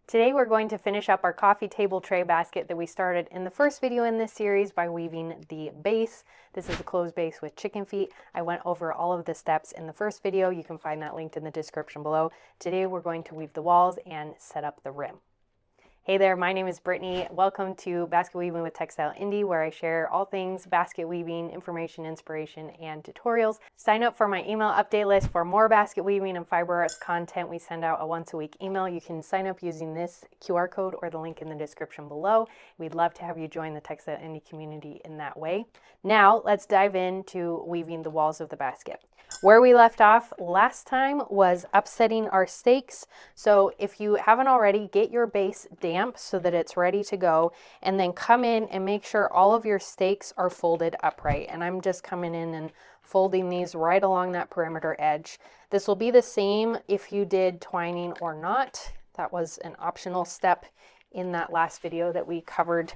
Today we're going to finish up our coffee table tray basket that we started in the first video in this series by weaving the base. This is a closed base with chicken feet. I went over all of the steps in the first video. You can find that linked in the description below. Today we're going to weave the walls and set up the rim. Hey there, my name is Brittany. Welcome to Basket Weaving with Textile Indie, where I share all things basket weaving, information, inspiration, and tutorials. Sign up for my email update list for more basket weaving and fiber arts content. We send out a once-a-week email. You can sign up using this QR code or the link in the description below. We'd love to have you join the Textile Indie community in that way. Now, let's dive into weaving the walls of the basket. Where we left off last time was upsetting our stakes. So if you haven't already, get your base damp so that it's ready to go, and then come in and make sure all of your stakes are folded upright. And I'm just coming in and folding these right along that perimeter edge. This will be the same if you did twining or not. That was an optional step in that last video that we covered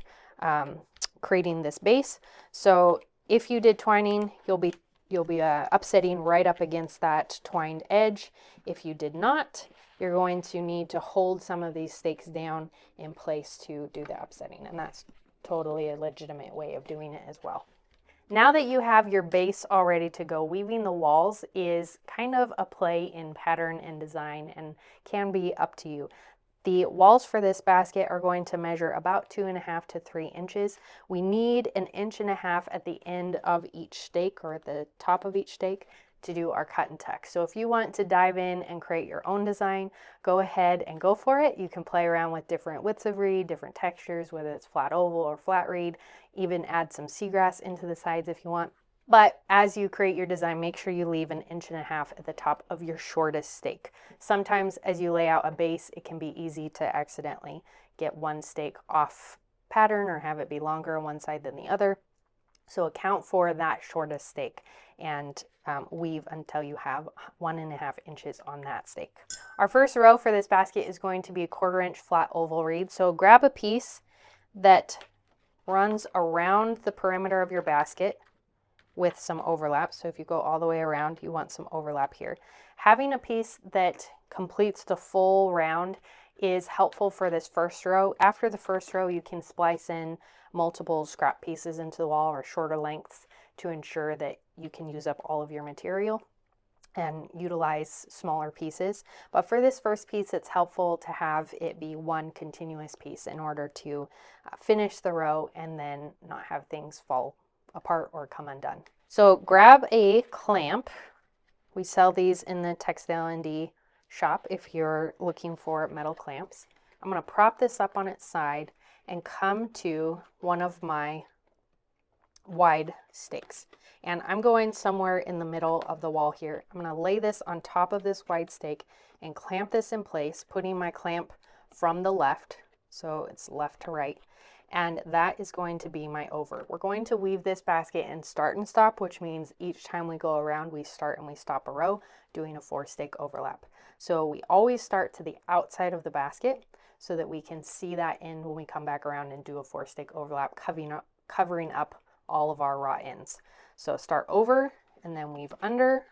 creating this base. So if you did twining, you'll be upsetting right up against that twined edge. If you did not, you're going to need to hold some of these stakes down in place to do the upsetting, and that's totally a legitimate way of doing it as well. Now that you have your base all ready to go, weaving the walls is kind of a play in pattern and design and can be up to you. The walls for this basket are going to measure about 2.5 to 3 inches. We need 1.5 inches at the end of each stake, or at the top of each stake, to do our cut and tuck. So if you want to dive in and create your own design, go ahead and go for it. You can play around with different widths of reed, different textures, whether it's flat oval or flat reed, even add some seagrass into the sides if you want. But as you create your design, make sure you leave 1.5 inches at the top of your shortest stake. Sometimes as you lay out a base, it can be easy to accidentally get one stake off pattern or have it be longer on one side than the other. So account for that shortest stake and weave until you have 1.5 inches on that stake. Our first row for this basket is going to be a 1/4 inch flat oval reed. So grab a piece that runs around the perimeter of your basket with some overlap. So if you go all the way around, you want some overlap here. Having a piece that completes the full round is helpful for this first row. After the first row, you can splice in multiple scrap pieces into the wall or shorter lengths to ensure that you can use up all of your material and utilize smaller pieces. But for this first piece, it's helpful to have it be one continuous piece in order to finish the row and then not have things fall apart or come undone. So grab a clamp. We sell these in the Textile Indie shop if you're looking for metal clamps. I'm going to prop this up on its side and come to one of my wide stakes. And I'm going somewhere in the middle of the wall here. I'm going to lay this on top of this wide stake and clamp this in place, putting my clamp from the left, so it's left to right. And that is going to be my over. We're going to weave this basket in start and stop, which means each time we go around, we start and we stop a row, doing a 4-stake overlap. So we always start to the outside of the basket so that we can see that end when we come back around and do a 4-stake overlap, covering up all of our raw ends. So start over and then weave under,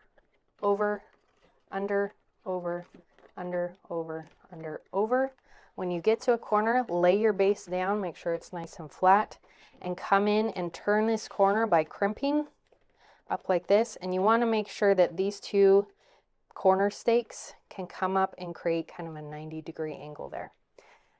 over, under, over, under, over, under, over. When you get to a corner, lay your base down, make sure it's nice and flat, and come in and turn this corner by crimping up like this. And you want to make sure that these two corner stakes can come up and create kind of a 90-degree angle there.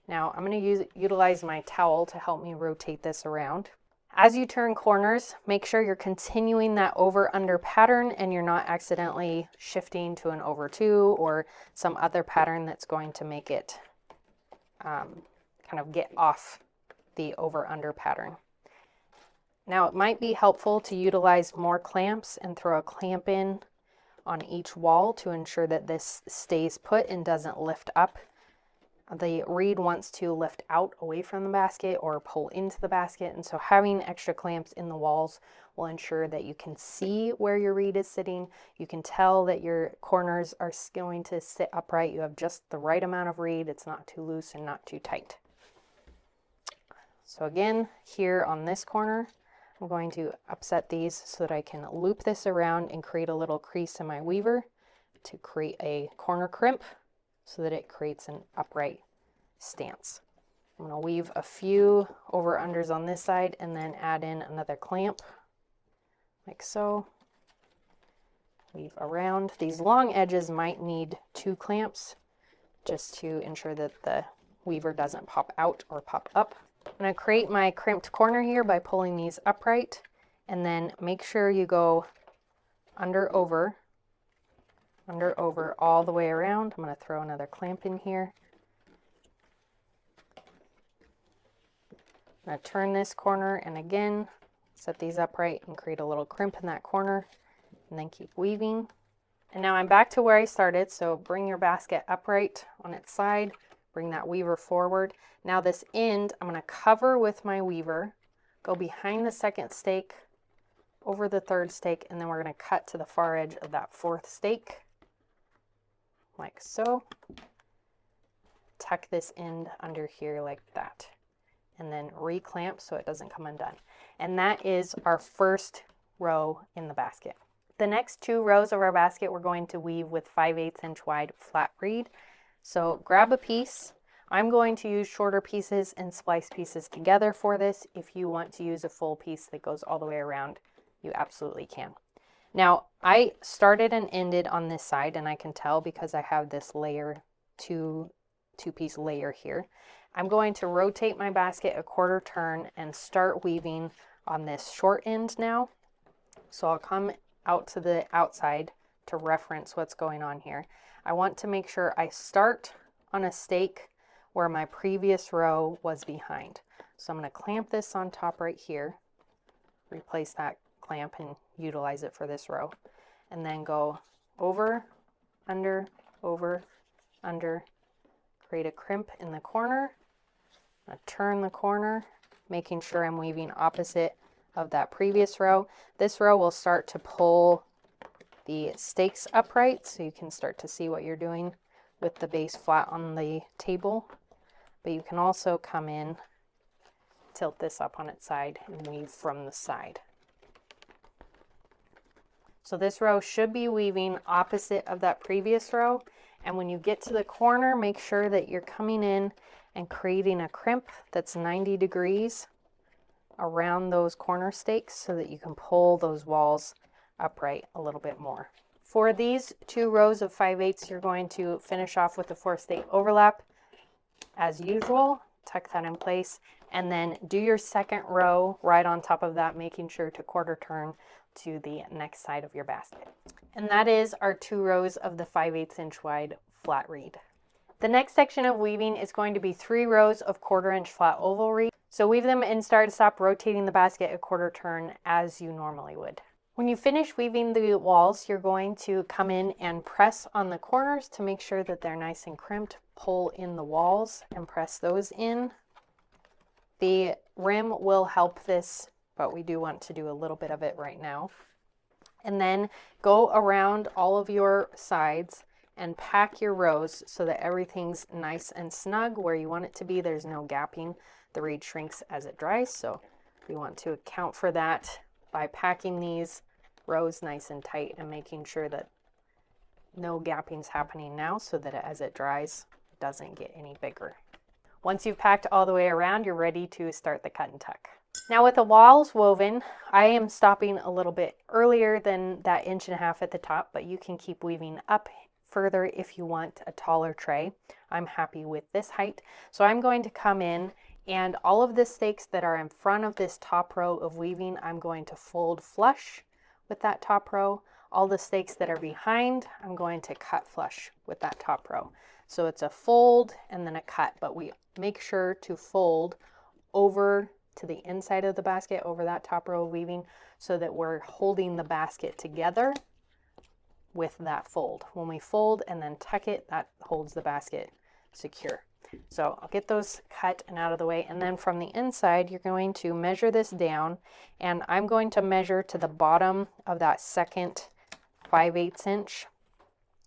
Now I'm going to utilize my towel to help me rotate this around. As you turn corners, make sure you're continuing that over-under pattern and you're not accidentally shifting to an over-2 or some other pattern that's going to make it kind of get off the over-under pattern. Now it might be helpful to utilize more clamps and throw a clamp in on each wall to ensure that this stays put and doesn't lift up. The reed wants to lift out away from the basket or pull into the basket, and so having extra clamps in the walls will ensure that you can see where your reed is sitting. You can tell that your corners are going to sit upright. You have just the right amount of reed. It's not too loose and not too tight. So again, here on this corner, I'm going to upset these so that I can loop this around and create a little crease in my weaver to create a corner crimp so that it creates an upright stance. I'm going to weave a few over unders on this side and then add in another clamp like so. Weave around. These long edges might need 2 clamps just to ensure that the weaver doesn't pop out or pop up. I'm going to create my crimped corner here by pulling these upright, and then make sure you go under over all the way around. I'm going to throw another clamp in here. I'm going to turn this corner and again set these upright and create a little crimp in that corner, and then keep weaving. And now I'm back to where I started, so bring your basket upright on its side, bring that weaver forward. Now this end I'm going to cover with my weaver, go behind the second stake, over the third stake, and then we're going to cut to the far edge of that fourth stake like so. Tuck this end under here like that, and then reclamp so it doesn't come undone. And that is our first row in the basket. The next 2 rows of our basket we're going to weave with 5/8 inch wide flat reed. So grab a piece. I'm going to use shorter pieces and splice pieces together for this. If you want to use a full piece that goes all the way around, you absolutely can. Now I started and ended on this side, and I can tell because I have this layer, two-piece layer here. I'm going to rotate my basket a 1/4 turn and start weaving on this short end now. So I'll come out to the outside to reference what's going on here. I want to make sure I start on a stake where my previous row was behind. So I'm going to clamp this on top right here, replace that clamp and utilize it for this row, and then go over, under, create a crimp in the corner. I'm going to turn the corner, making sure I'm weaving opposite of that previous row. This row will start to pull the stakes upright, so you can start to see what you're doing with the base flat on the table. But you can also come in, tilt this up on its side, and weave from the side. So this row should be weaving opposite of that previous row. And when you get to the corner, make sure that you're coming in and creating a crimp that's 90 degrees around those corner stakes so that you can pull those walls upright a little bit more. For these 2 rows of 5/8, you're going to finish off with a 4-stake overlap as usual. Tuck that in place, and then do your second row right on top of that, making sure to 1/4 turn to the next side of your basket. And that is our 2 rows of the 5/8 inch wide flat reed. The next section of weaving is going to be 3 rows of 1/4 inch flat oval reed. So weave them and stop rotating the basket a 1/4 turn as you normally would. When you finish weaving the walls, you're going to come in and press on the corners to make sure that they're nice and crimped. Pull in the walls and press those in. The rim will help this, but we do want to do a little bit of it right now. And then go around all of your sides and pack your rows so that everything's nice and snug where you want it to be. There's no gapping. The reed shrinks as it dries, so we want to account for that by packing these rows nice and tight and making sure that no gapping's happening now, so that as it dries, it doesn't get any bigger. Once you've packed all the way around, you're ready to start the cut and tuck. Now with the walls woven, I am stopping a little bit earlier than that 1.5 inches at the top, but you can keep weaving up further if you want a taller tray. I'm happy with this height. So I'm going to come in, and all of the stakes that are in front of this top row of weaving, I'm going to fold flush with that top row. All the stakes that are behind, I'm going to cut flush with that top row. So it's a fold and then a cut, but we make sure to fold over to the inside of the basket, over that top row of weaving, so that we're holding the basket together with that fold. When we fold and then tuck it, that holds the basket secure. So I'll get those cut and out of the way, and then from the inside you're going to measure this down, and I'm going to measure to the bottom of that second 5/8 inch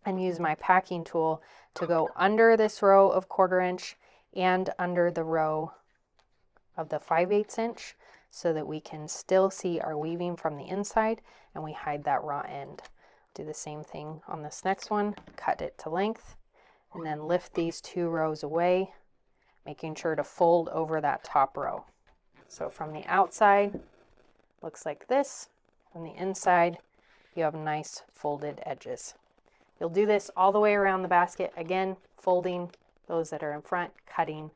and use my packing tool to go under this row of 1/4 inch and under the row of the 5/8 inch, so that we can still see our weaving from the inside and we hide that raw end. Do the same thing on this next one, cut it to length, and then lift these 2 rows away making sure to fold over that top row. So from the outside, looks like this. From the inside, you have nice folded edges. You'll do this all the way around the basket. Again, folding those that are in front, cutting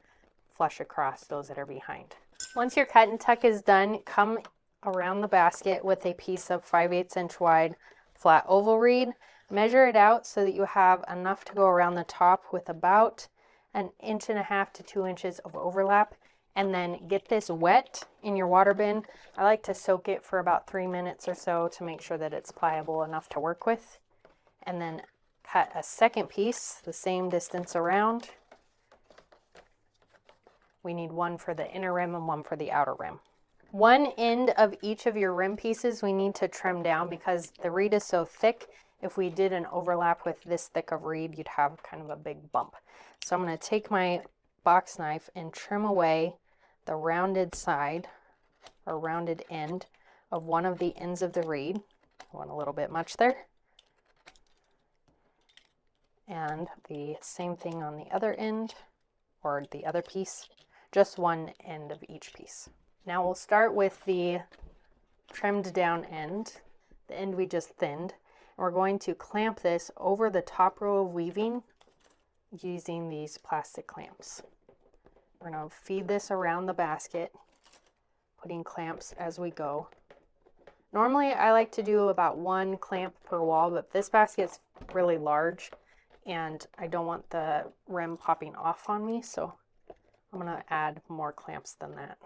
flush across those that are behind. Once your cut and tuck is done, come around the basket with a piece of 5/8 inch wide flat oval reed. Measure it out so that you have enough to go around the top with about 1.5 to 2 inches of overlap. And then get this wet in your water bin. I like to soak it for about 3 minutes or so to make sure that it's pliable enough to work with. And then cut a second piece the same distance around. We need one for the inner rim and one for the outer rim. One end of each of your rim pieces we need to trim down because the reed is so thick. If we did an overlap with this thick of reed, you'd have kind of a big bump. So I'm going to take my box knife and trim away the rounded side or rounded end of one of the ends of the reed. I want a little bit much there. And the same thing on the other end or the other piece, just one end of each piece. Now we'll start with the trimmed down end, the end we just thinned. And we're going to clamp this over the top row of weaving using these plastic clamps. We're going to feed this around the basket, putting clamps as we go. Normally I like to do about 1 clamp per wall, but this basket's really large and I don't want the rim popping off on me, so I'm going to add more clamps than that.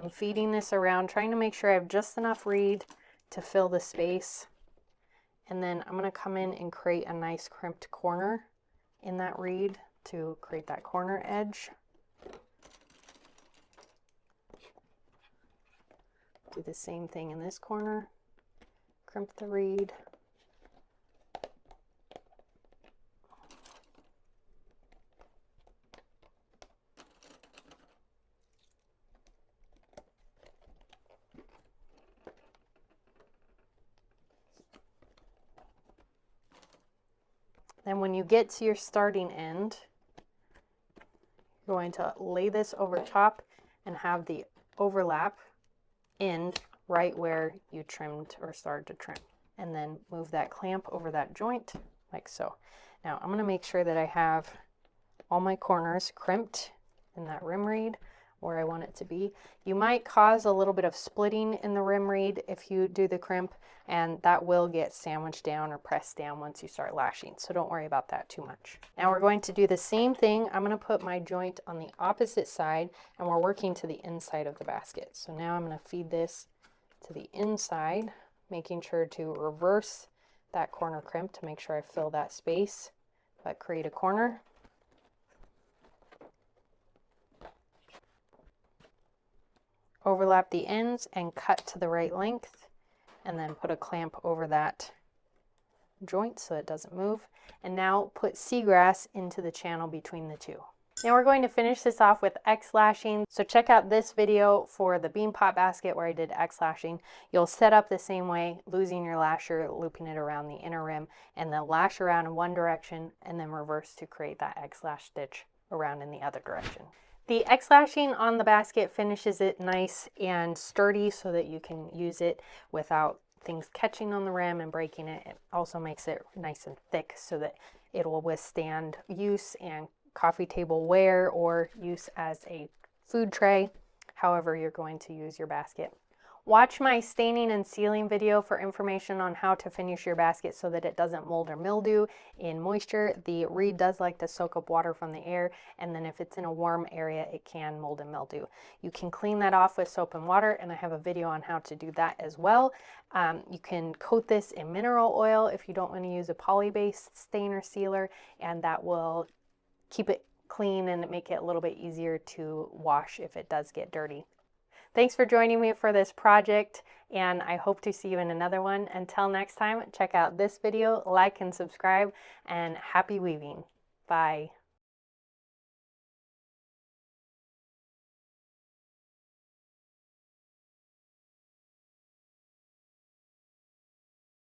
I'm feeding this around, trying to make sure I have just enough reed to fill the space. And then I'm going to come in and create a nice crimped corner in that reed to create that corner edge. Do the same thing in this corner. Crimp the reed. Then when you get to your starting end, you're going to lay this over top and have the overlap end right where you trimmed or started to trim. And then move that clamp over that joint like so. Now I'm going to make sure that I have all my corners crimped in that rim reed where I want it to be. You might cause a little bit of splitting in the rim reed if you do the crimp, and that will get sandwiched down or pressed down once you start lashing, so don't worry about that too much. Now we're going to do the same thing. I'm going to put my joint on the opposite side and we're working to the inside of the basket. So now I'm going to feed this to the inside, making sure to reverse that corner crimp to make sure I fill that space, but create a corner. Overlap the ends and cut to the right length, and then put a clamp over that joint so it doesn't move. And now put seagrass into the channel between the two. Now we're going to finish this off with X-lashing. So check out this video for the bean pot basket where I did X-lashing. You'll set up the same way, losing your lasher, looping it around the inner rim, and then lash around in one direction and then reverse to create that X-lash stitch around in the other direction. The X-lashing on the basket finishes it nice and sturdy so that you can use it without things catching on the rim and breaking it. It also makes it nice and thick so that it will withstand use and coffee table wear or use as a food tray, however you're going to use your basket. Watch my staining and sealing video for information on how to finish your basket so that it doesn't mold or mildew in moisture. The reed does like to soak up water from the air, and then if it's in a warm area, it can mold and mildew. You can clean that off with soap and water, and I have a video on how to do that as well. You can coat this in mineral oil if you don't want to use a poly-based stain or sealer, and that will keep it clean and make it a little bit easier to wash if it does get dirty. Thanks for joining me for this project, and I hope to see you in another one. Until next time, check out this video, like and subscribe, and happy weaving. Bye.